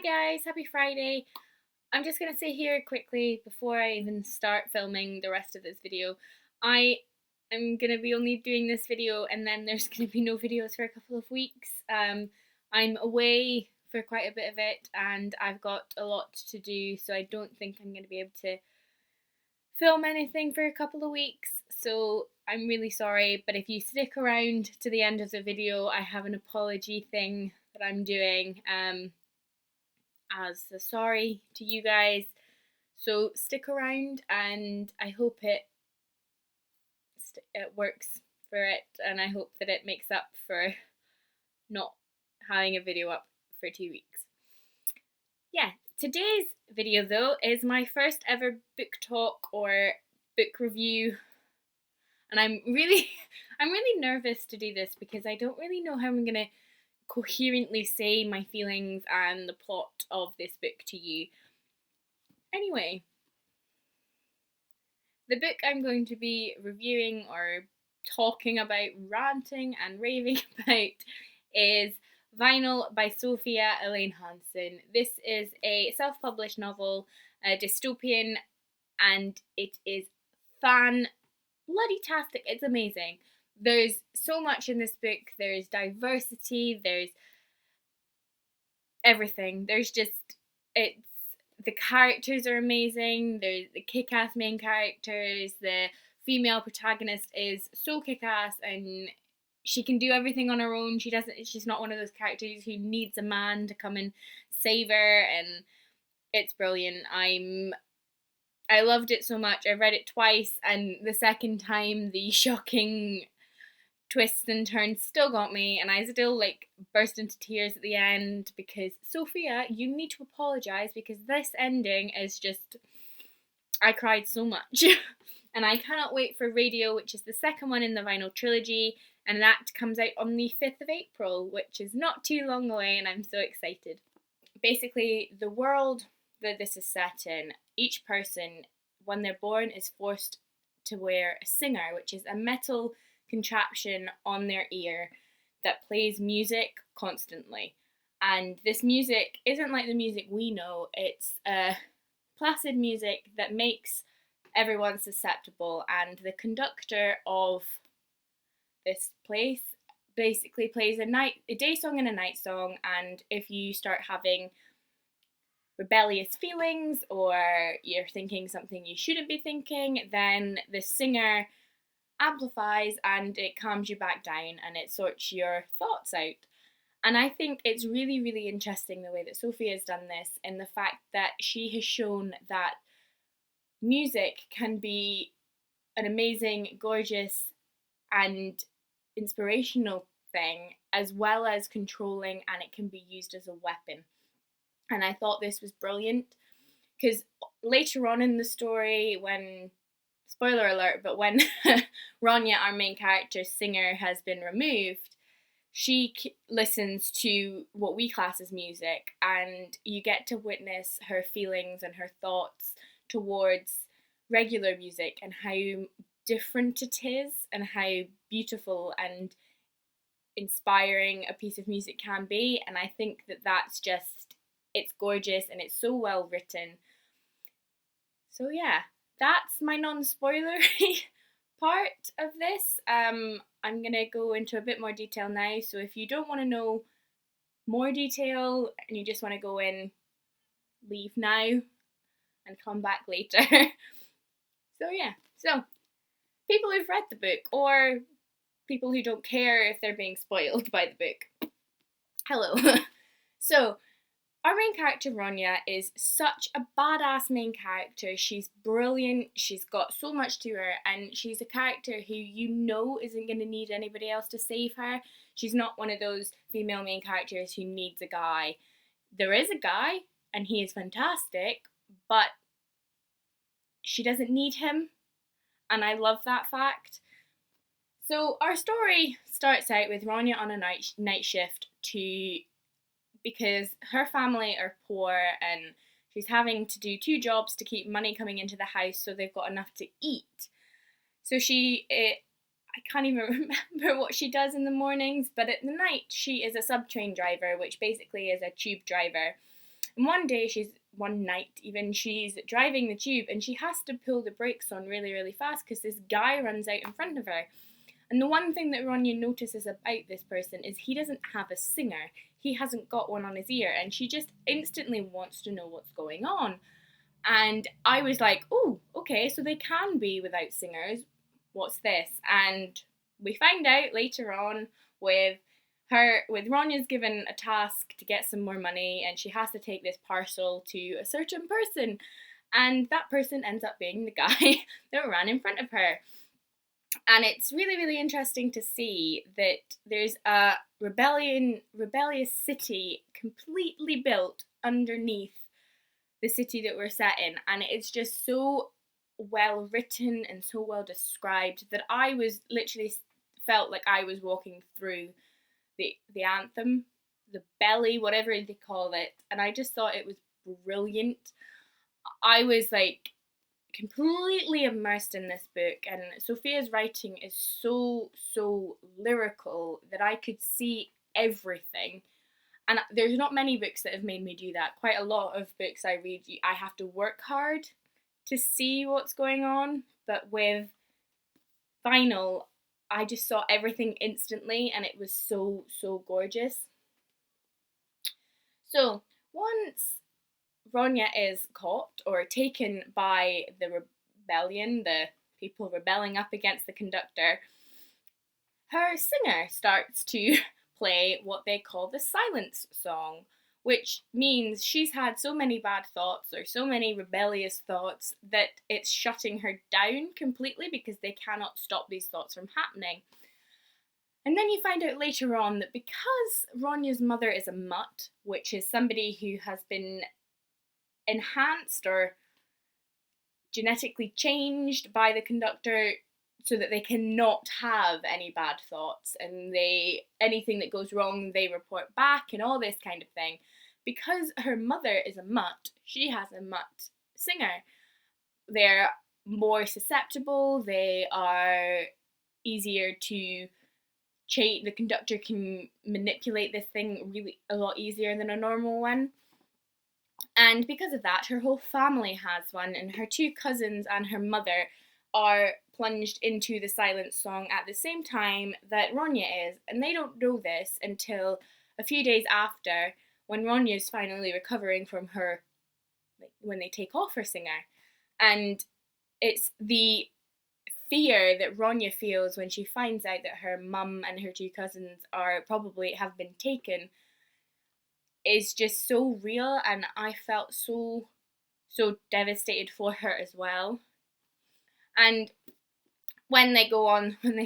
guys, happy Friday. I'm just going to say here quickly before I even start filming the rest of this video, I am going to be only doing this video and then there's going to be no videos for a couple of weeks. I'm away for quite a bit of it and I've got a lot to do, so I don't think I'm going to be able to film anything for a couple of weeks. So I'm really sorry, but if you stick around to the end of the video, I have an apology thing that I'm doing as a sorry to you guys. So stick around and I hope it works for it, and I hope that it makes up for not having a video up for 2 weeks. Yeah, today's video though is my first ever book talk or book review, and I'm really nervous to do this because I don't really know how I'm gonna coherently say my feelings and the plot of this book to you. Anyway, the book I'm going to be reviewing or talking about, ranting and raving about, is Vinyl by Sophia Elaine Hanson. This is a self-published novel, a dystopian, and it is fan-bloody-tastic. It's amazing. There's so much in this book. There's diversity, there's everything. The characters are amazing. There's the kick-ass main characters. The female protagonist is so kick-ass and she can do everything on her own. She's not one of those characters who needs a man to come and save her, and it's brilliant. I loved it so much. I read it twice, and the second time the shocking twists and turns still got me, and I still burst into tears at the end because Sophia, you need to apologise because this ending is just, I cried so much. And I cannot wait for Radio, which is the second one in the Vinyl trilogy, and that comes out on the 5th of April, which is not too long away, and I'm so excited. Basically, the world that this is set in, each person, when they're born, is forced to wear a singer, which is a metal contraption on their ear that plays music constantly. And this music isn't like the music we know. It's placid music that makes everyone susceptible, and the conductor of this place basically plays a day song and a night song, and if you start having rebellious feelings or you're thinking something you shouldn't be thinking, then the singer amplifies and it calms you back down and it sorts your thoughts out. And I think it's really, really interesting the way that Sophie has done this, in the fact that she has shown that music can be an amazing, gorgeous and inspirational thing, as well as controlling, and it can be used as a weapon. And I thought this was brilliant because later on in the story, when, spoiler alert, but when Ronya, our main character's singer, has been removed, she listens to what we class as music, and you get to witness her feelings and her thoughts towards regular music and how different it is and how beautiful and inspiring a piece of music can be. And I think that that's just, it's gorgeous and it's so well written. So yeah, that's my non-spoiler part of this. I'm gonna go into a bit more detail now, so if you don't want to know more detail and you just want to go in, leave now and come back later. So yeah, so people who've read the book or people who don't care if they're being spoiled by the book, hello. So our main character, Ronya, is such a badass main character. She's brilliant, she's got so much to her, and she's a character who you know isn't going to need anybody else to save her. She's not one of those female main characters who needs a guy. There is a guy, and he is fantastic, but she doesn't need him, and I love that fact. So our story starts out with Ronya on a night shift because her family are poor and she's having to do 2 jobs to keep money coming into the house so they've got enough to eat. So I can't even remember what she does in the mornings, but at the night she is a sub-train driver, which basically is a tube driver. And one night even, she's driving the tube and she has to pull the brakes on really, really fast because this guy runs out in front of her. And the one thing that Ronya notices about this person is he doesn't have a singer. He hasn't got one on his ear, and she just instantly wants to know what's going on. And I was like, oh, okay, so they can be without singers. What's this? And we find out later on with Ronya's given a task to get some more money, and she has to take this parcel to a certain person. And that person ends up being the guy that ran in front of her. And it's really, really interesting to see that there's a rebellious city completely built underneath the city that we're set in, and it's just so well written and so well described that I was literally felt like I was walking through the anthem, the belly, whatever they call it, and I just thought it was brilliant. I was like completely immersed in this book, and Sophia's writing is so lyrical that I could see everything. And there's not many books that have made me do that. Quite a lot of books I read, I have to work hard to see what's going on. But with Vinyl, I just saw everything instantly, and it was so gorgeous. So once Ronya is caught or taken by the rebellion, the people rebelling up against the conductor, her singer starts to play what they call the silence song, which means she's had so many bad thoughts or so many rebellious thoughts that it's shutting her down completely because they cannot stop these thoughts from happening. And then you find out later on that because Ronya's mother is a mutt, which is somebody who has been enhanced or genetically changed by the conductor so that they cannot have any bad thoughts, and anything that goes wrong they report back and all this kind of thing. Because her mother is a mutt, she has a mutt singer. They're more susceptible, they are easier to change. The conductor can manipulate this thing really a lot easier than a normal one. And because of that, her whole family has one, and her two cousins and her mother are plunged into the silence song at the same time that Ronya is. And they don't know this until a few days after, when Ronya's finally recovering from her, like when they take off her singer. And it's the fear that Ronya feels when she finds out that her mum and her two cousins have been taken is just so real, and I felt so devastated for her as well. And when they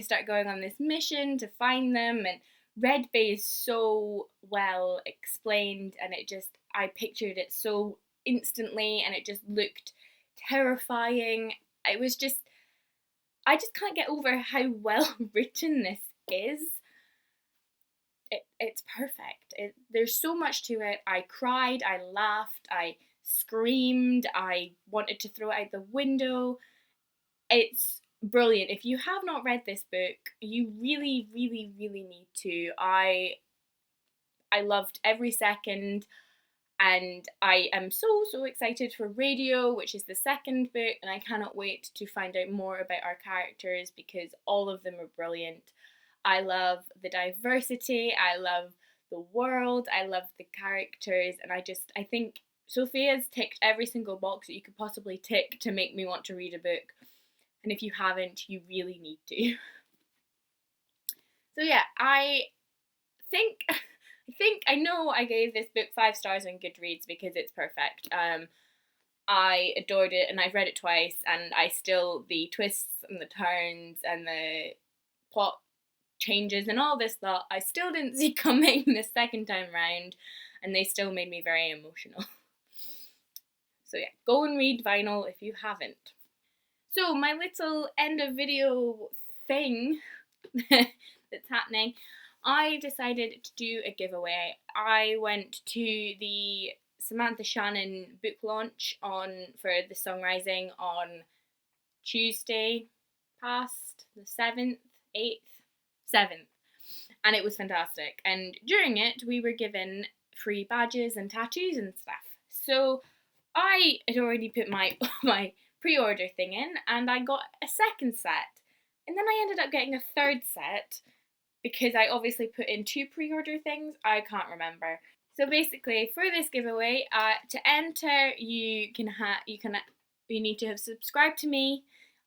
start going on this mission to find them, and Red Bay is so well explained, and I pictured it so instantly, and it just looked terrifying. I just can't get over how well written this is. It's perfect. There's so much to it. I cried, I laughed, I screamed, I wanted to throw it out the window. It's brilliant. If you have not read this book, you really need to. I loved every second, and I am so excited for Radio, which is the second book, and I cannot wait to find out more about our characters because all of them are brilliant. I love the diversity, I love the world, I love the characters, and I think Sophia's ticked every single box that you could possibly tick to make me want to read a book. And if you haven't, you really need to. So yeah, I know I gave this book 5 stars on Goodreads because it's perfect. I adored it, and I've read it twice, and the twists and the turns and the plot changes and all this stuff I still didn't see coming the second time round, and they still made me very emotional. So yeah, go and read Vinyl if you haven't. So my little end of video thing that's happening, I decided to do a giveaway. I went to the Samantha Shannon book launch for the Songrising on Tuesday past, the 7th, 8th, 7th, and it was fantastic. And during it, we were given free badges and tattoos and stuff. So I had already put my my pre-order thing in, and I got a second set, and then I ended up getting a third set because I obviously put in two pre-order things. I can't remember. So basically, for this giveaway, to enter, you need to have subscribed to me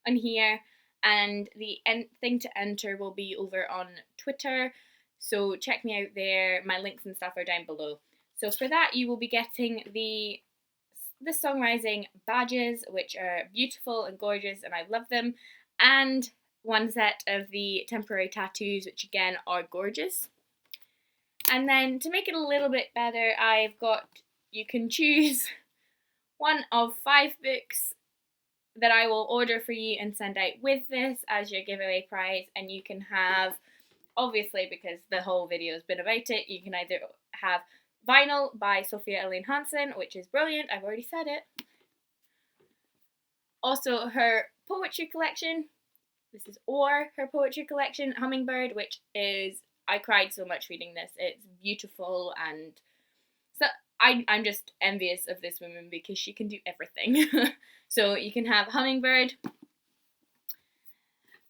on here, and the thing to enter will be over on Twitter. So check me out there. My links and stuff are down below. So for that, you will be getting the songwriting badges, which are beautiful and gorgeous, and I love them, and one set of the temporary tattoos, which again are gorgeous. And then to make it a little bit better, you can choose one of 5 books that I will order for you and send out with this as your giveaway prize. And you can have, obviously, because the whole video has been about it, you can either have Vinyl by Sophia Elaine Hanson, which is brilliant, I've already said it. Also her poetry collection, this is her poetry collection, Hummingbird, which is, I cried so much reading this. It's beautiful, and so I'm just envious of this woman because she can do everything. So you can have Hummingbird,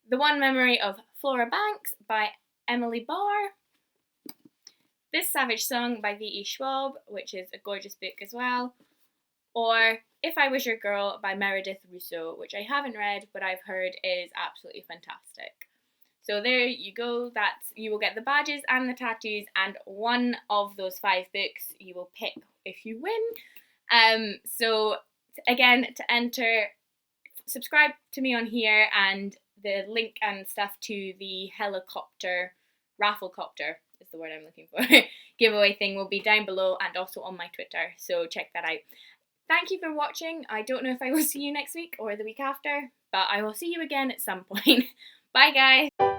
The One Memory of Flora Banks by Emily Barr, This Savage Song by V.E. Schwab, which is a gorgeous book as well, or If I Was Your Girl by Meredith Rousseau, which I haven't read but I've heard is absolutely fantastic. So there you go, you will get the badges and the tattoos, and one of those 5 books you will pick if you win. So again, to enter, subscribe to me on here, and the link and stuff to the rafflecopter is the word I'm looking for, giveaway thing will be down below and also on my Twitter, so check that out. Thank you for watching. I don't know if I will see you next week or the week after, but I will see you again at some point. Bye guys!